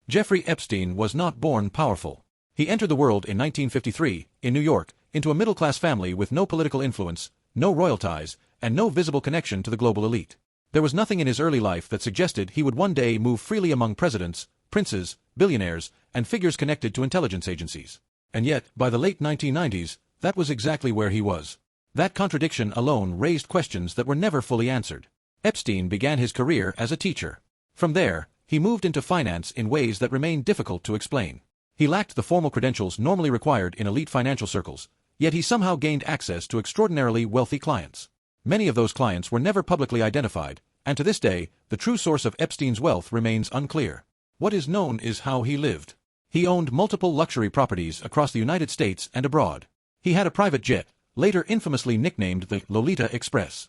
Jeffrey Epstein was not born powerful. He entered the world in 1953, in New York, into a middle-class family with no political influence, no royal ties, and no visible connection to the global elite. There was nothing in his early life that suggested he would one day move freely among presidents, princes, billionaires, and figures connected to intelligence agencies. And yet, by the late 1990s, that was exactly where he was. That contradiction alone raised questions that were never fully answered. Epstein began his career as a teacher. From there, he moved into finance in ways that remain difficult to explain. He lacked the formal credentials normally required in elite financial circles, yet he somehow gained access to extraordinarily wealthy clients. Many of those clients were never publicly identified, and to this day, the true source of Epstein's wealth remains unclear. What is known is how he lived. He owned multiple luxury properties across the United States and abroad. He had a private jet, later infamously nicknamed the Lolita Express.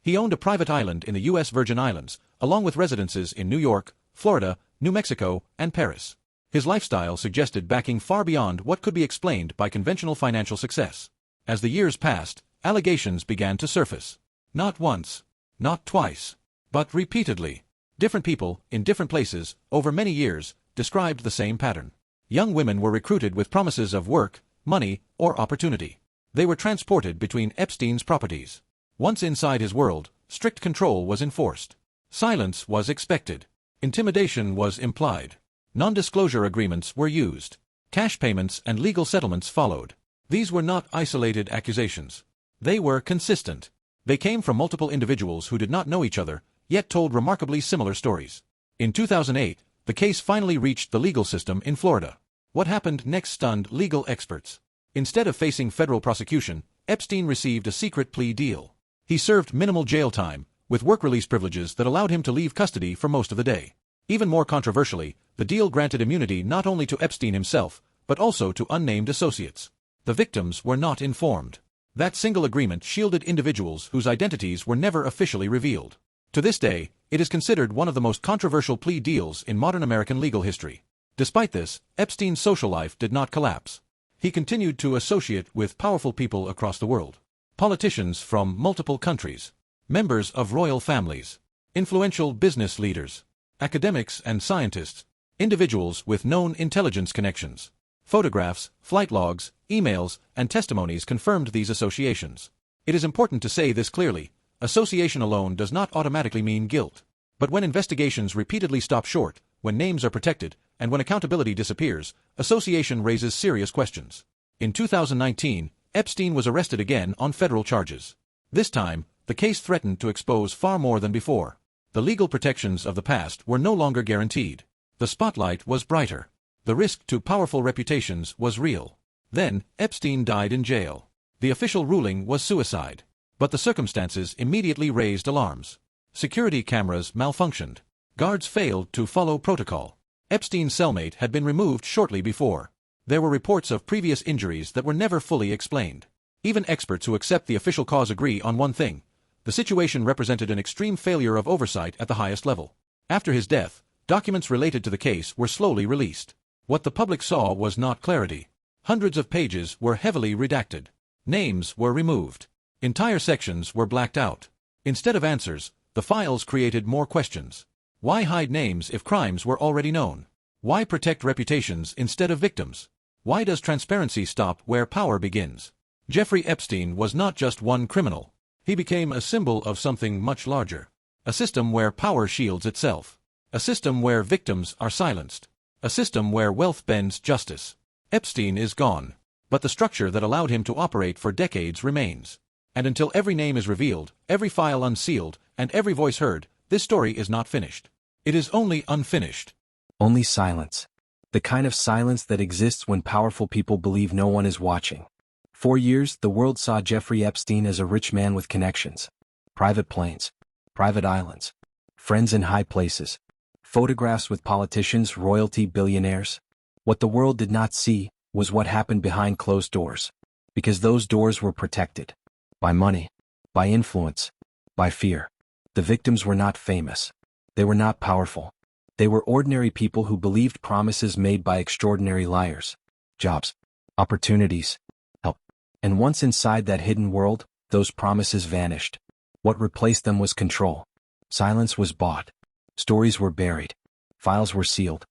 He owned a private island in the U.S. Virgin Islands, along with residences in New York, Florida, New Mexico, and Paris. His lifestyle suggested backing far beyond what could be explained by conventional financial success. As the years passed, allegations began to surface. Not once, not twice, but repeatedly. Different people, in different places, over many years, described the same pattern. Young women were recruited with promises of work, money, or opportunity. They were transported between Epstein's properties. Once inside his world, strict control was enforced. Silence was expected. Intimidation was implied. Non-disclosure agreements were used. Cash payments and legal settlements followed. These were not isolated accusations. They were consistent. They came from multiple individuals who did not know each other, yet told remarkably similar stories. In 2008, the case finally reached the legal system in Florida. What happened next stunned legal experts. Instead of facing federal prosecution, Epstein received a secret plea deal. He served minimal jail time, with work release privileges that allowed him to leave custody for most of the day. Even more controversially, the deal granted immunity not only to Epstein himself, but also to unnamed associates. The victims were not informed. That single agreement shielded individuals whose identities were never officially revealed. To this day, it is considered one of the most controversial plea deals in modern American legal history. Despite this, Epstein's social life did not collapse. He continued to associate with powerful people across the world. Politicians from multiple countries, members of royal families, influential business leaders, academics and scientists, individuals with known intelligence connections. Photographs, flight logs, emails, and testimonies confirmed these associations. It is important to say this clearly: association alone does not automatically mean guilt. But when investigations repeatedly stop short, when names are protected, and when accountability disappears, association raises serious questions. In 2019, Epstein was arrested again on federal charges. This time, the case threatened to expose far more than before. The legal protections of the past were no longer guaranteed. The spotlight was brighter. The risk to powerful reputations was real. Then, Epstein died in jail. The official ruling was suicide. But the circumstances immediately raised alarms. Security cameras malfunctioned. Guards failed to follow protocol. Epstein's cellmate had been removed shortly before. There were reports of previous injuries that were never fully explained. Even experts who accept the official cause agree on one thing: the situation represented an extreme failure of oversight at the highest level. After his death, documents related to the case were slowly released. What the public saw was not clarity. Hundreds of pages were heavily redacted. Names were removed. Entire sections were blacked out. Instead of answers, the files created more questions. Why hide names if crimes were already known? Why protect reputations instead of victims? Why does transparency stop where power begins? Jeffrey Epstein was not just one criminal. He became a symbol of something much larger. A system where power shields itself. A system where victims are silenced. A system where wealth bends justice. Epstein is gone. But the structure that allowed him to operate for decades remains. And until every name is revealed, every file unsealed, and every voice heard, this story is not finished. It is only unfinished. Only silence. The kind of silence that exists when powerful people believe no one is watching. For years, the world saw Jeffrey Epstein as a rich man with connections. Private planes. Private islands. Friends in high places. Photographs with politicians, royalty, billionaires. What the world did not see was what happened behind closed doors. Because those doors were protected. By money. By influence. By fear. The victims were not famous. They were not powerful. They were ordinary people who believed promises made by extraordinary liars. Jobs. Opportunities. Help. And once inside that hidden world, those promises vanished. What replaced them was control. Silence was bought. Stories were buried. Files were sealed.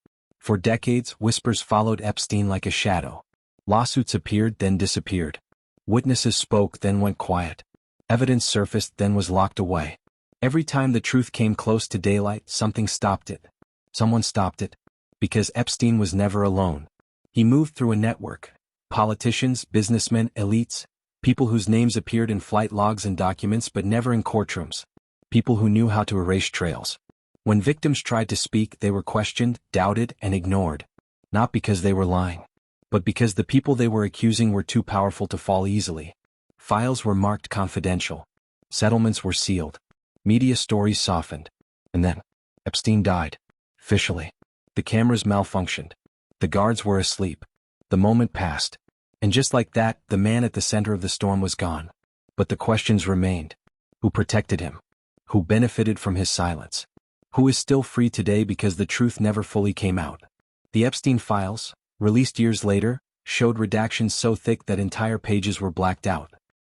For decades, whispers followed Epstein like a shadow. Lawsuits appeared, then disappeared. Witnesses spoke, then went quiet. Evidence surfaced, then was locked away. Every time the truth came close to daylight, something stopped it. Someone stopped it. Because Epstein was never alone. He moved through a network. Politicians, businessmen, elites, people whose names appeared in flight logs and documents but never in courtrooms. People who knew how to erase trails. When victims tried to speak, they were questioned, doubted, and ignored. Not because they were lying, but because the people they were accusing were too powerful to fall easily. Files were marked confidential. Settlements were sealed. Media stories softened. And then, Epstein died. Officially. The cameras malfunctioned. The guards were asleep. The moment passed. And just like that, the man at the center of the storm was gone. But the questions remained. Who protected him? Who benefited from his silence? Who is still free today because the truth never fully came out? The Epstein files, released years later, showed redactions so thick that entire pages were blacked out.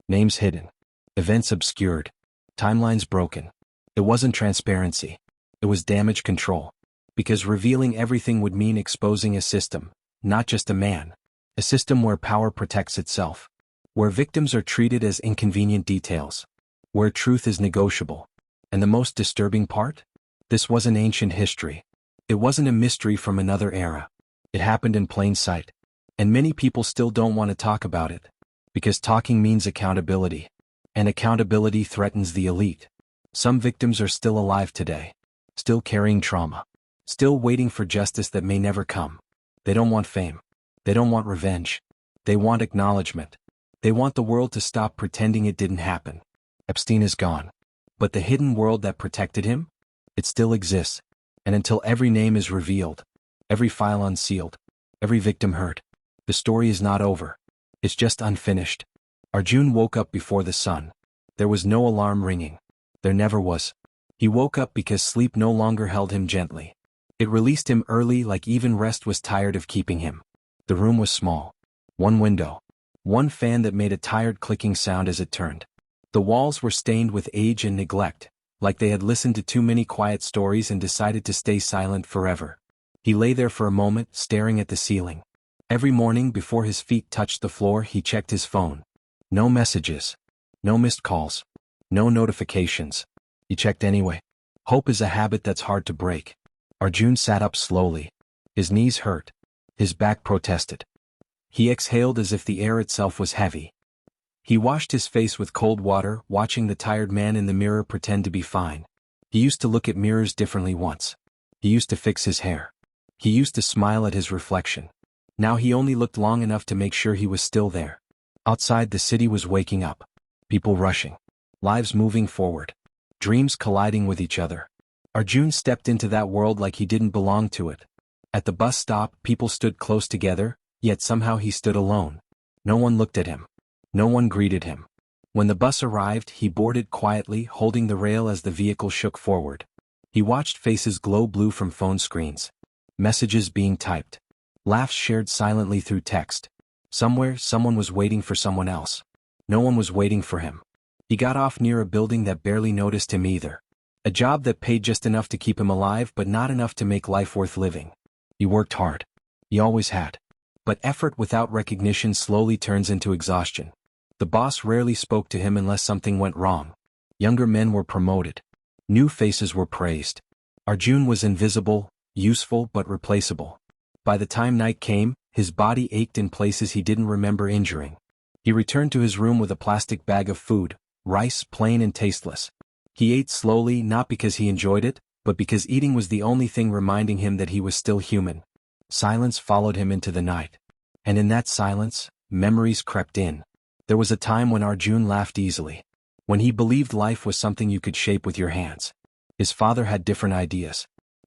Names hidden. Events obscured. Timelines broken. It wasn't transparency. It was damage control. Because revealing everything would mean exposing a system, not just a man. A system where power protects itself. Where victims are treated as inconvenient details. Where truth is negotiable. And the most disturbing part? This wasn't ancient history. It wasn't a mystery from another era. It happened in plain sight. And many people still don't want to talk about it. Because talking means accountability. And accountability threatens the elite. Some victims are still alive today. Still carrying trauma. Still waiting for justice that may never come. They don't want fame. They don't want revenge. They want acknowledgement. They want the world to stop pretending it didn't happen. Epstein is gone. But the hidden world that protected him? It still exists. And until every name is revealed, every file unsealed, every victim heard, the story is not over. It's just unfinished. Arjun woke up before the sun. There was no alarm ringing. There never was. He woke up because sleep no longer held him gently. It released him early, like even rest was tired of keeping him. The room was small. One window. One fan that made a tired clicking sound as it turned. The walls were stained with age and neglect, like they had listened to too many quiet stories and decided to stay silent forever. He lay there for a moment, staring at the ceiling. Every morning before his feet touched the floor, he checked his phone. No messages. No missed calls. No notifications. He checked anyway. Hope is a habit that's hard to break. Arjun sat up slowly. His knees hurt. His back protested. He exhaled as if the air itself was heavy. He washed his face with cold water, watching the tired man in the mirror pretend to be fine. He used to look at mirrors differently once. He used to fix his hair. He used to smile at his reflection. Now he only looked long enough to make sure he was still there. Outside, the city was waking up. People rushing. Lives moving forward. Dreams colliding with each other. Arjun stepped into that world like he didn't belong to it. At the bus stop, people stood close together, yet somehow he stood alone. No one looked at him. No one greeted him. When the bus arrived, he boarded quietly, holding the rail as the vehicle shook forward. He watched faces glow blue from phone screens. Messages being typed. Laughs shared silently through text. Somewhere, someone was waiting for someone else. No one was waiting for him. He got off near a building that barely noticed him either. A job that paid just enough to keep him alive but not enough to make life worth living. He worked hard. He always had. But effort without recognition slowly turns into exhaustion. The boss rarely spoke to him unless something went wrong. Younger men were promoted. New faces were praised. Arjun was invisible, useful but replaceable. By the time night came, his body ached in places he didn't remember injuring. He returned to his room with a plastic bag of food, rice, plain and tasteless. He ate slowly, not because he enjoyed it, but because eating was the only thing reminding him that he was still human. Silence followed him into the night. And in that silence, memories crept in. There was a time when Arjun laughed easily. When he believed life was something you could shape with your hands. His father had different ideas.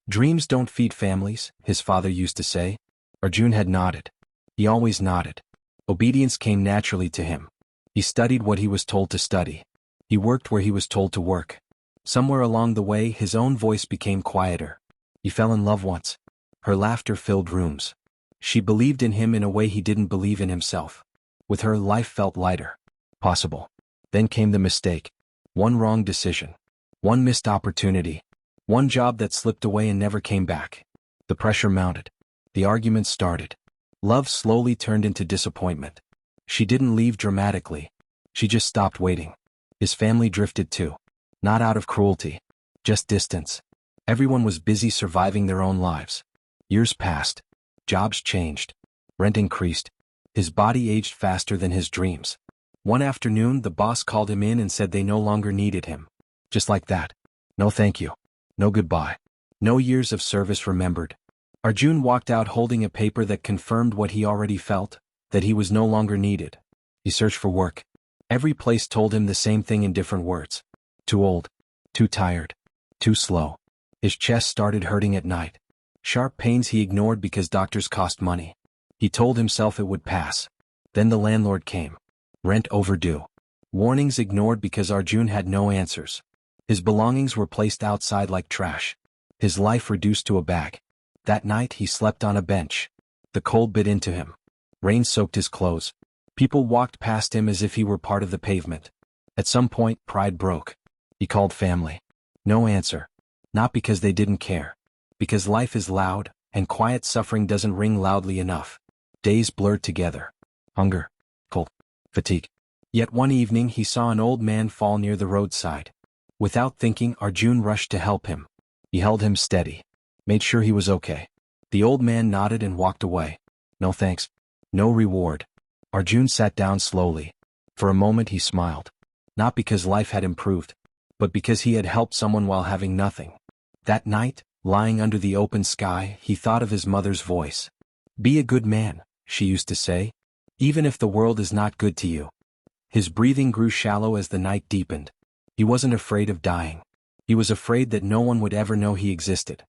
Dreams don't feed families, his father used to say. Arjun had nodded. He always nodded. Obedience came naturally to him. He studied what he was told to study. He worked where he was told to work. Somewhere along the way, his own voice became quieter. He fell in love once. Her laughter filled rooms. She believed in him in a way he didn't believe in himself. With her, life felt lighter. Possible. Then came the mistake. One wrong decision. One missed opportunity. One job that slipped away and never came back. The pressure mounted. The argument started. Love slowly turned into disappointment. She didn't leave dramatically. She just stopped waiting. His family drifted too. Not out of cruelty. Just distance. Everyone was busy surviving their own lives. Years passed. Jobs changed. Rent increased. His body aged faster than his dreams. One afternoon, the boss called him in and said they no longer needed him. Just like that. No thank you. No goodbye. No years of service remembered. Arjun walked out holding a paper that confirmed what he already felt, that he was no longer needed. He searched for work. Every place told him the same thing in different words. Too old. Too tired. Too slow. His chest started hurting at night. Sharp pains he ignored because doctors cost money. He told himself it would pass. Then the landlord came. Rent overdue. Warnings ignored because Arjun had no answers. His belongings were placed outside like trash. His life reduced to a bag. That night he slept on a bench. The cold bit into him. Rain soaked his clothes. People walked past him as if he were part of the pavement. At some point, pride broke. He called family. No answer. Not because they didn't care. Because life is loud, and quiet suffering doesn't ring loudly enough. Days blurred together. Hunger. Cold. Fatigue. Yet one evening he saw an old man fall near the roadside. Without thinking, Arjun rushed to help him. He held him steady. Made sure he was okay. The old man nodded and walked away. No thanks. No reward. Arjun sat down slowly. For a moment he smiled. Not because life had improved, but because he had helped someone while having nothing. That night, lying under the open sky, he thought of his mother's voice. Be a good man, she used to say, even if the world is not good to you. His breathing grew shallow as the night deepened. He wasn't afraid of dying. He was afraid that no one would ever know he existed.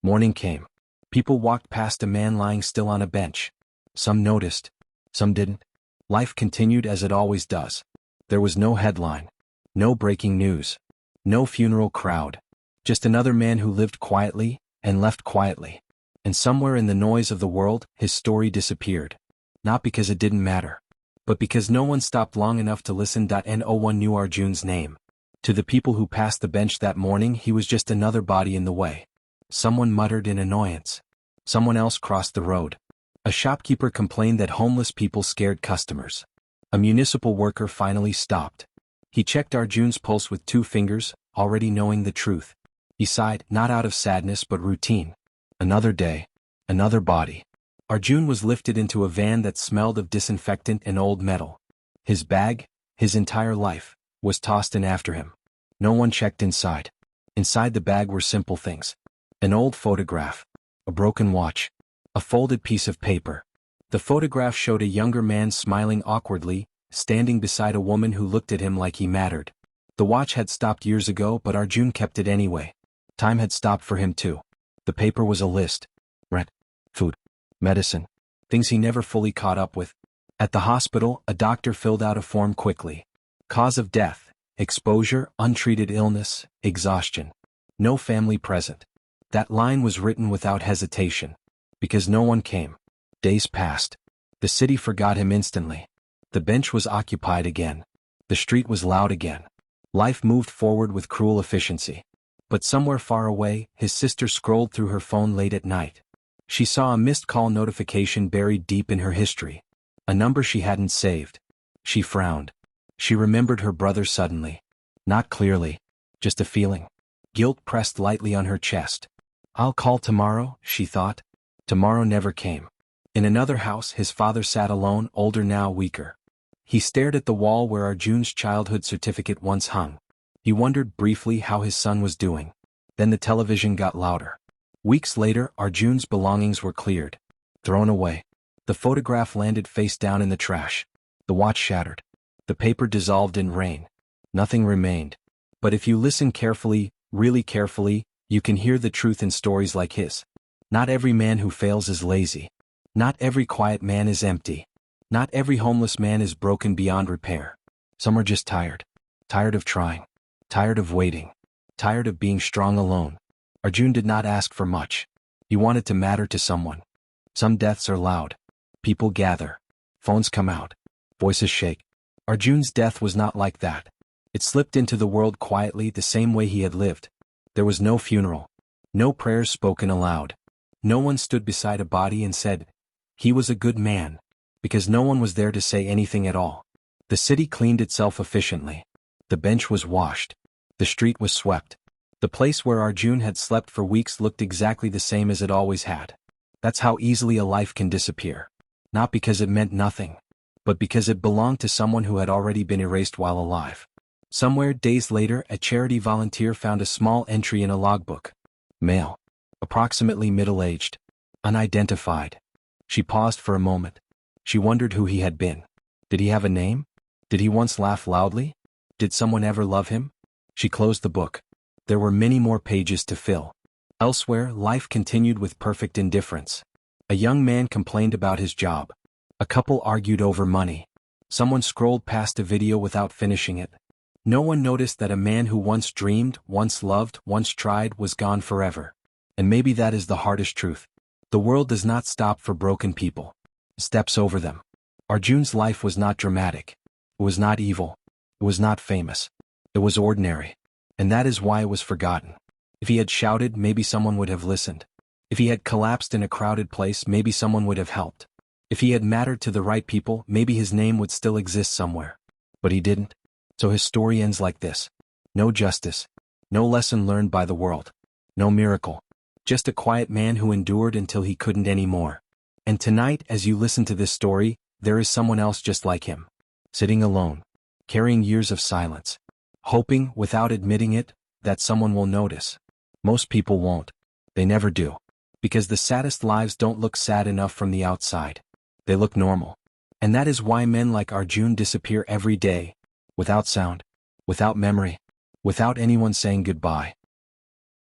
Morning came. People walked past a man lying still on a bench. Some noticed. Some didn't. Life continued as it always does. There was no headline. No breaking news. No funeral crowd. Just another man who lived quietly and left quietly. And somewhere in the noise of the world, his story disappeared. Not because it didn't matter, but because no one stopped long enough to listen. No one knew Arjun's name. To the people who passed the bench that morning, he was just another body in the way. Someone muttered in annoyance. Someone else crossed the road. A shopkeeper complained that homeless people scared customers. A municipal worker finally stopped. He checked Arjun's pulse with 2 fingers, already knowing the truth. He sighed, not out of sadness but routine. Another day. Another body. Arjun was lifted into a van that smelled of disinfectant and old metal. His bag, his entire life, was tossed in after him. No one checked inside. Inside the bag were simple things. An old photograph. A broken watch. A folded piece of paper. The photograph showed a younger man smiling awkwardly, standing beside a woman who looked at him like he mattered. The watch had stopped years ago, but Arjun kept it anyway. Time had stopped for him too. The paper was a list. Rent. Food. Medicine. Things he never fully caught up with. At the hospital, a doctor filled out a form quickly. Cause of death. Exposure, untreated illness, exhaustion. No family present. That line was written without hesitation. Because no one came. Days passed. The city forgot him instantly. The bench was occupied again. The street was loud again. Life moved forward with cruel efficiency. But somewhere far away, his sister scrolled through her phone late at night. She saw a missed call notification buried deep in her history. A number she hadn't saved. She frowned. She remembered her brother suddenly. Not clearly. Just a feeling. Guilt pressed lightly on her chest. I'll call tomorrow, she thought. Tomorrow never came. In another house, his father sat alone, older now, weaker. He stared at the wall where Arjun's childhood certificate once hung. He wondered briefly how his son was doing. Then the television got louder. Weeks later, Arjun's belongings were cleared. Thrown away. The photograph landed face down in the trash. The watch shattered. The paper dissolved in rain. Nothing remained. But if you listen carefully, really carefully, you can hear the truth in stories like his. Not every man who fails is lazy. Not every quiet man is empty. Not every homeless man is broken beyond repair. Some are just tired. Tired of trying. Tired of waiting. Tired of being strong alone. Arjun did not ask for much. He wanted to matter to someone. Some deaths are loud. People gather. Phones come out. Voices shake. Arjun's death was not like that. It slipped into the world quietly, the same way he had lived. There was no funeral. No prayers spoken aloud. No one stood beside a body and said, "He was a good man," because no one was there to say anything at all. The city cleaned itself efficiently. The bench was washed. The street was swept. The place where Arjun had slept for weeks looked exactly the same as it always had. That's how easily a life can disappear. Not because it meant nothing, but because it belonged to someone who had already been erased while alive. Somewhere days later, a charity volunteer found a small entry in a logbook. Male. Approximately middle-aged. Unidentified. She paused for a moment. She wondered who he had been. Did he have a name? Did he once laugh loudly? Did someone ever love him? She closed the book. There were many more pages to fill. Elsewhere, life continued with perfect indifference. A young man complained about his job. A couple argued over money. Someone scrolled past a video without finishing it. No one noticed that a man who once dreamed, once loved, once tried was gone forever. And maybe that is the hardest truth. The world does not stop for broken people. It steps over them. Arjun's life was not dramatic. It was not evil. It was not famous. It was ordinary. And that is why it was forgotten. If he had shouted, maybe someone would have listened. If he had collapsed in a crowded place, maybe someone would have helped. If he had mattered to the right people, maybe his name would still exist somewhere. But he didn't. So his story ends like this. No justice. No lesson learned by the world. No miracle. Just a quiet man who endured until he couldn't anymore. And tonight, as you listen to this story, there is someone else just like him. Sitting alone. Carrying years of silence. Hoping, without admitting it, that someone will notice. Most people won't. They never do. Because the saddest lives don't look sad enough from the outside. They look normal. And that is why men like Arjun disappear every day. Without sound. Without memory. Without anyone saying goodbye.